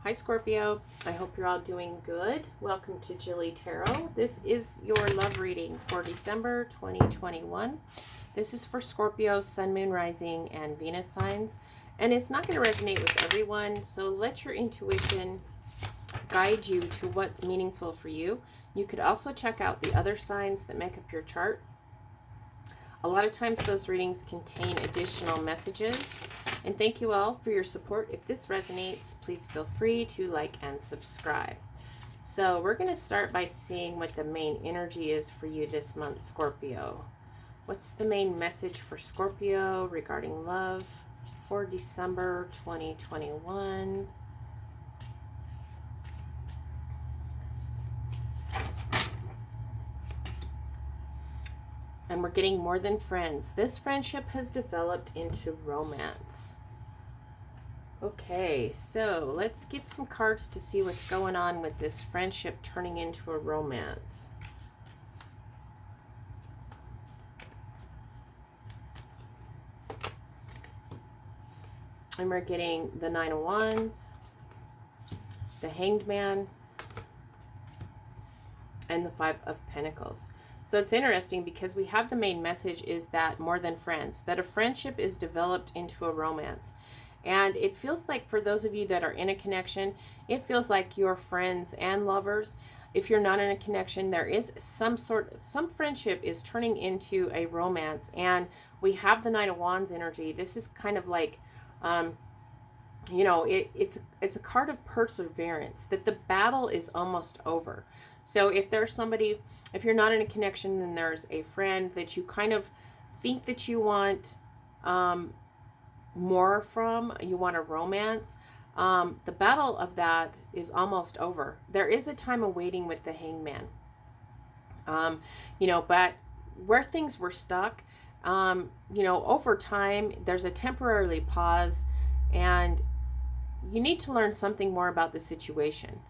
Hi Scorpio, I hope you're all doing good. Welcome to JilleTarot. This is your love reading for December 2021. This is for Scorpio, Sun, Moon, Rising, and Venus signs. And it's not going to resonate with everyone, so let your intuition guide you to what's meaningful for you. You could also check out the other signs that make up your chart. A lot of times those readings contain additional messages. And thank you all for your support. If this resonates, please feel free to like and subscribe. So we're going to start by seeing what the main energy is for you this month, Scorpio. What's the main message for Scorpio regarding love for December 2021? And we're getting more than friends. This friendship has developed into romance. Okay, so let's get some cards to see what's going on with this friendship turning into a romance. And we're getting the Nine of Wands, the Hanged Man, and the Five of Pentacles. So it's interesting because we have the main message is that more than friends, that a friendship is developed into a romance. And it feels like for those of you that are in a connection, it feels like you're friends and lovers. If you're not in a connection, there is some friendship is turning into a romance. And we have the Nine of Wands energy. This is kind of like, it's a card of perseverance, that the battle is almost over. So if there's somebody, if you're not in a connection, then there's a friend that you kind of think that you want more from, you want a romance. The battle of that is almost over. There is a time of waiting with the Hangman. But where things were stuck, over time, there's a temporary pause, and you need to learn something more about the situation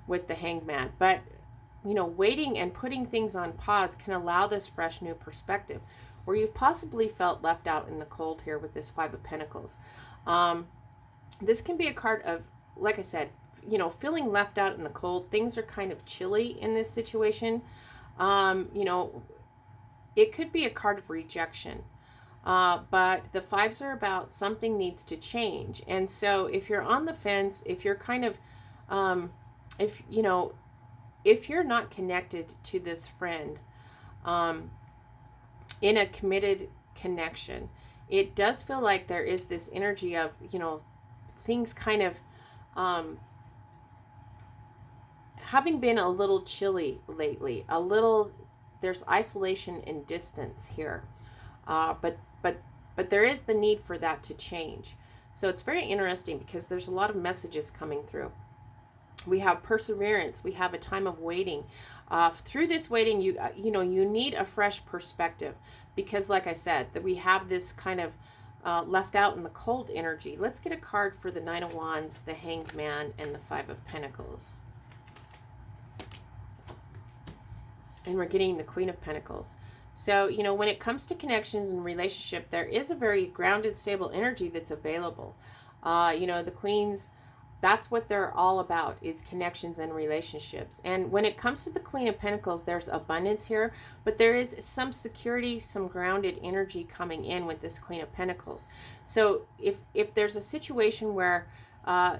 with the Hangman. But waiting and putting things on pause can allow this fresh new perspective where you've possibly felt left out in the cold here with this Five of Pentacles. This can be a card of, like I said, feeling left out in the cold. Things are kind of chilly in this situation. It could be a card of rejection. But the fives are about something needs to change. And so if you're on the fence, if you're kind of, if you're not connected to this friend in a committed connection, it does feel like there is this energy of, things kind of having been a little chilly lately, there's isolation and distance here. But there is the need for that to change. So it's very interesting because there's a lot of messages coming through. We have perseverance. We have a time of waiting. Through this waiting, you need a fresh perspective because, like I said, that we have this kind of left out in the cold energy. Let's get a card for the Nine of Wands, the Hanged Man, and the Five of Pentacles. And we're getting the Queen of Pentacles. So, when it comes to connections and relationship, there is a very grounded, stable energy that's available. The Queens, that's what they're all about, is connections and relationships. And when it comes to the Queen of Pentacles, there's abundance here, but there is some security, some grounded energy coming in with this Queen of Pentacles. So if there's a situation where, a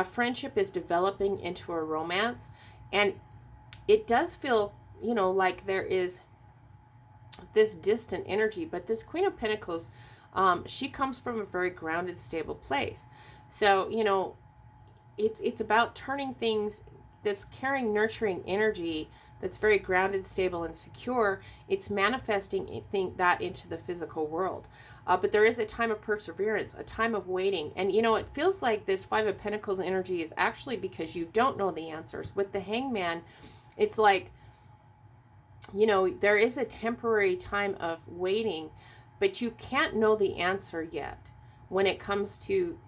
friendship is developing into a romance, and it does feel, like there is this distant energy, but this Queen of Pentacles, she comes from a very grounded, stable place. So, it's about turning things, this caring, nurturing energy that's very grounded, stable, and secure. It's manifesting that into the physical world. But there is a time of perseverance, a time of waiting. And, it feels like this Five of Pentacles energy is actually because you don't know the answers. With the Hangman, it's like, there is a temporary time of waiting, but you can't know the answer yet when it comes to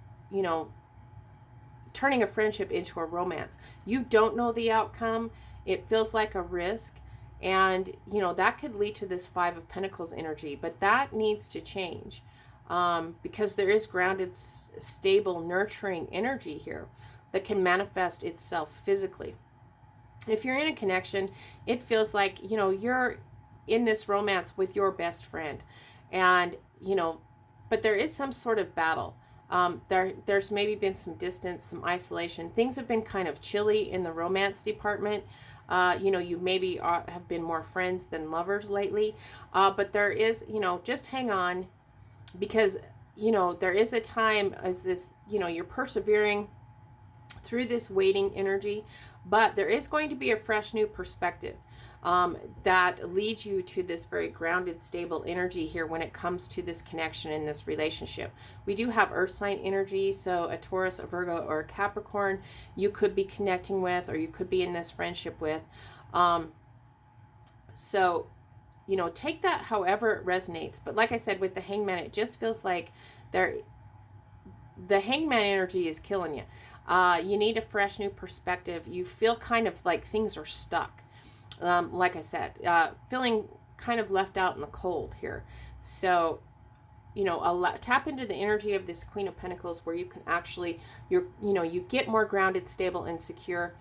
turning a friendship into a romance. You don't know the outcome. It feels like a risk. And, that could lead to this Five of Pentacles energy, but that needs to change. because there is grounded, stable, nurturing energy here that can manifest itself physically. If you're in a connection, it feels like, you know, you're in this romance with your best friend, and, you know, but there is some sort of battle. There's maybe been some distance, some isolation. Things have been kind of chilly in the romance department. You know, you maybe have been more friends than lovers lately. But there is, you know, just hang on, because, you know, there is a time as this, you know, you're persevering through this waiting energy, but there is going to be a fresh new perspective that leads you to this very grounded, stable energy here when it comes to this connection in this relationship. We do have earth sign energy, so a Taurus, a Virgo, or a Capricorn you could be connecting with, or you could be in this friendship with. So, you know, take that however it resonates. But like I said, with the Hangman, it just feels like the Hangman energy is killing you. You need a fresh new perspective. You feel kind of like things are stuck. Like I said, feeling kind of left out in the cold here. So, you know, tap into the energy of this Queen of Pentacles, where you can actually, you get more grounded, stable, and secure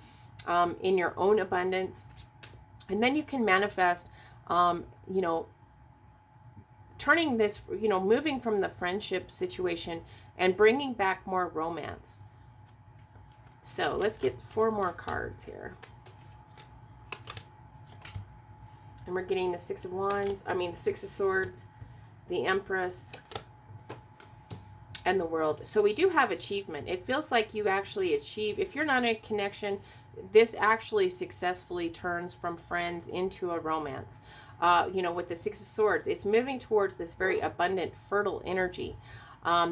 in your own abundance. And then you can manifest, you know, turning this, you know, moving from the friendship situation and bringing back more romance. So let's get 4 more cards here. And we're getting the the 6 of Swords, the Empress, and the World. So we do have achievement. It feels like you actually achieve. If you're not in a connection, this actually successfully turns from friends into a romance. You know, with the 6 of Swords, it's moving towards this very abundant, fertile energy.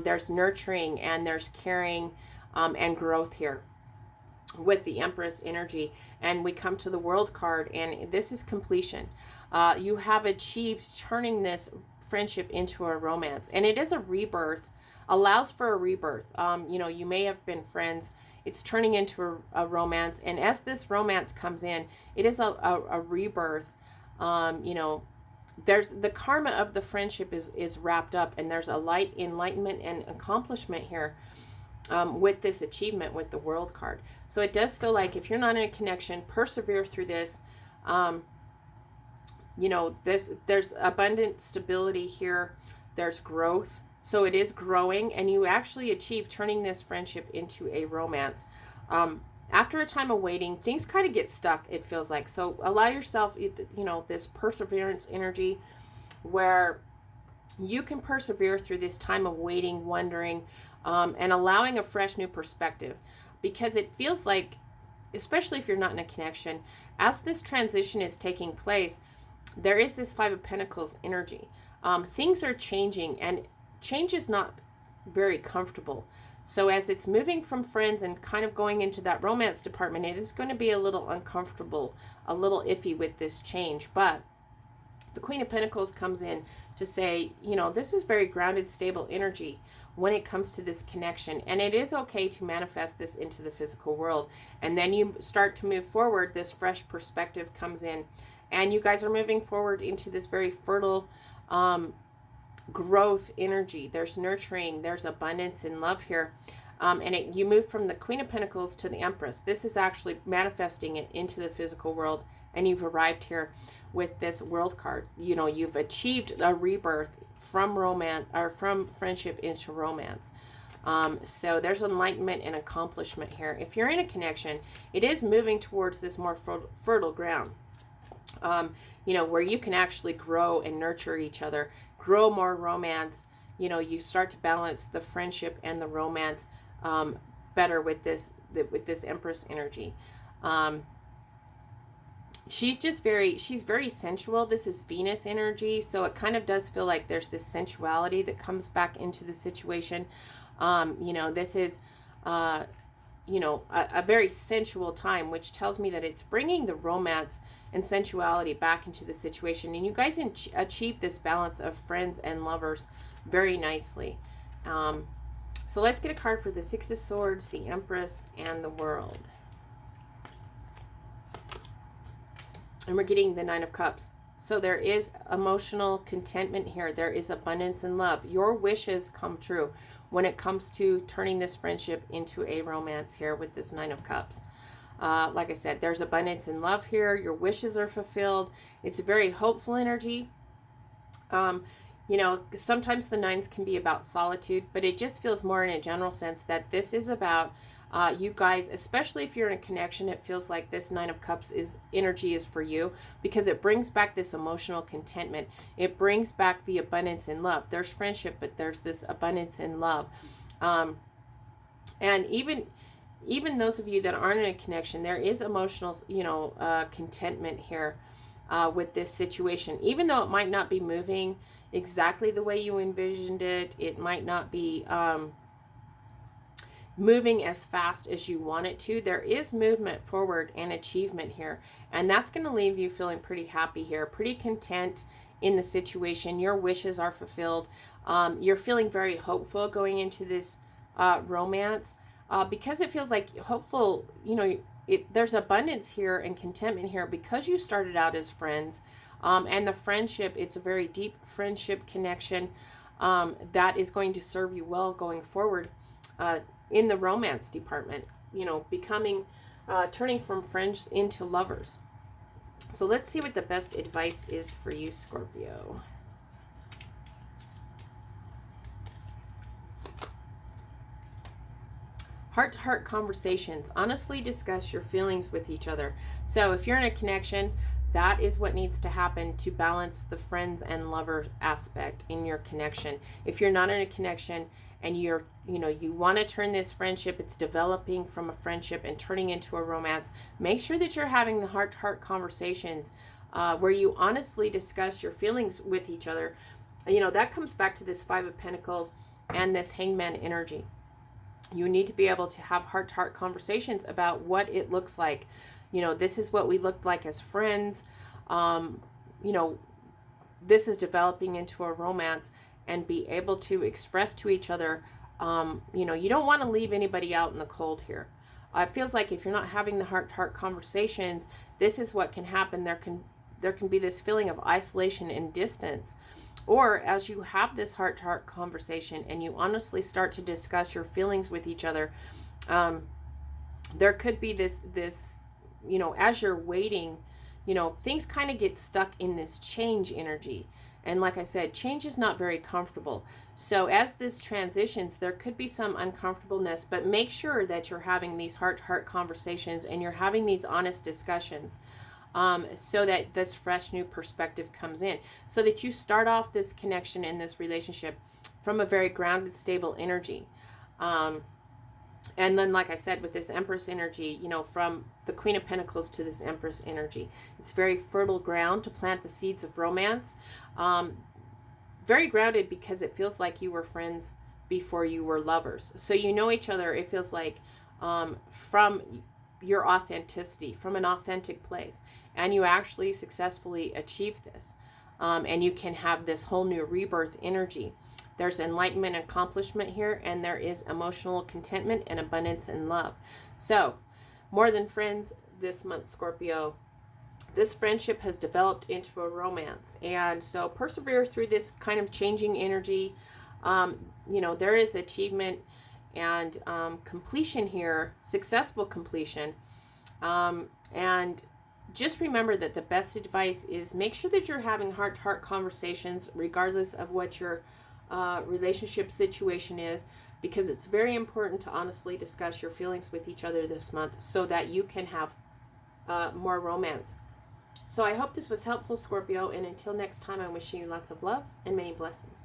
There's nurturing and there's caring and growth here with the Empress energy. And we come to the World card, and this is completion. You have achieved turning this friendship into a romance, and it is a rebirth, allows for a rebirth. You know, you may have been friends, it's turning into a romance, and as this romance comes in, it is a rebirth. You know, there's the karma of the friendship is wrapped up, and there's a light enlightenment and accomplishment here with this achievement with the World card. So it does feel like if you're not in a connection, persevere through this. You know, there's abundant stability here. There's growth. So it is growing, and you actually achieve turning this friendship into a romance. After a time of waiting, things kind of get stuck, it feels like. So allow yourself, you know, this perseverance energy where you can persevere through this time of waiting, wondering, and allowing a fresh new perspective. Because it feels like, especially if you're not in a connection, as this transition is taking place, there is this 5 of Pentacles energy. Things are changing, and change is not very comfortable. So as it's moving from friends and kind of going into that romance department, it is going to be a little uncomfortable, a little iffy with this change. But the Queen of Pentacles comes in to say, you know, this is very grounded, stable energy when it comes to this connection. And it is okay to manifest this into the physical world. And then you start to move forward, this fresh perspective comes in, and you guys are moving forward into this very fertile growth energy. There's nurturing, there's abundance and love here. And you move from the Queen of Pentacles to the Empress. This is actually manifesting it into the physical world, and you've arrived here with this World card. You know, you've achieved a rebirth from romance, or from friendship into romance. So there's enlightenment and accomplishment here. If you're in a connection, it is moving towards this more fertile ground. You know, where you can actually grow and nurture each other, grow more romance. You know, you start to balance the friendship and the romance better with this Empress energy. She's very sensual. This is Venus energy, so it kind of does feel like there's this sensuality that comes back into the situation. You know, this is you know, a very sensual time, which tells me that it's bringing the romance and sensuality back into the situation, and you guys achieve this balance of friends and lovers very nicely. So let's get a card for the 6 of Swords, the Empress, and the World. And we're getting the 9 of Cups. So there is emotional contentment here. There is abundance and love. Your wishes come true when it comes to turning this friendship into a romance here with this Nine of Cups. Like I said, there's abundance and love here. Your wishes are fulfilled. It's a very hopeful energy. You know, sometimes the nines can be about solitude, but it just feels more in a general sense that this is about you guys, especially if you're in a connection. It feels like this Nine of Cups energy is for you, because it brings back this emotional contentment. It brings back the abundance and love. There's friendship, but there's this abundance and love. And even those of you that aren't in a connection, there is emotional, contentment here with this situation. Even though it might not be moving exactly the way you envisioned it, it might not be moving as fast as you want it to, there is movement forward and achievement here. And that's going to leave you feeling pretty happy here, pretty content in the situation. Your wishes are fulfilled. You're feeling very hopeful going into this romance because it feels like hopeful, there's abundance here and contentment here because you started out as friends. And the friendship, it's a very deep friendship connection that is going to serve you well going forward in the romance department, turning from friends into lovers. So let's see what the best advice is for you, Scorpio. Heart-to-heart conversations. Honestly discuss your feelings with each other. So if you're in a connection, that is what needs to happen to balance the friends and lover aspect in your connection. If you're not in a connection and you want to turn this friendship, it's developing from a friendship and turning into a romance, make sure that you're having the heart-to-heart conversations where you honestly discuss your feelings with each other. That comes back to this Five of Pentacles and this Hangman energy. You need to be able to have heart-to-heart conversations about what it looks like. This is what we looked like as friends. This is developing into a romance, and be able to express to each other, you don't want to leave anybody out in the cold here. It feels like if you're not having the heart-to-heart conversations, this is what can happen. There can be this feeling of isolation and distance. Or as you have this heart-to-heart conversation and you honestly start to discuss your feelings with each other, there could be this as you're waiting, things kind of get stuck in this change energy. And like I said, change is not very comfortable. So as this transitions, there could be some uncomfortableness, but make sure that you're having these heart-to-heart conversations and you're having these honest discussions. So that this fresh new perspective comes in, so that you start off this connection in this relationship from a very grounded, stable energy. And then, like I said, with this Empress energy, from the Queen of Pentacles to this Empress energy, it's very fertile ground to plant the seeds of romance. Very grounded because it feels like you were friends before you were lovers. So you know each other, it feels like, from your authenticity, from an authentic place. And you actually successfully achieve this. And you can have this whole new rebirth energy. There's enlightenment and accomplishment here, and there is emotional contentment and abundance and love. So, more than friends this month, Scorpio. This friendship has developed into a romance. And so persevere through this kind of changing energy. There is achievement and completion here, successful completion. And just remember that the best advice is make sure that you're having heart-to-heart conversations regardless of what your relationship situation is, because it's very important to honestly discuss your feelings with each other this month so that you can have more romance. So I hope this was helpful, Scorpio, and until next time, I'm wishing you lots of love and many blessings.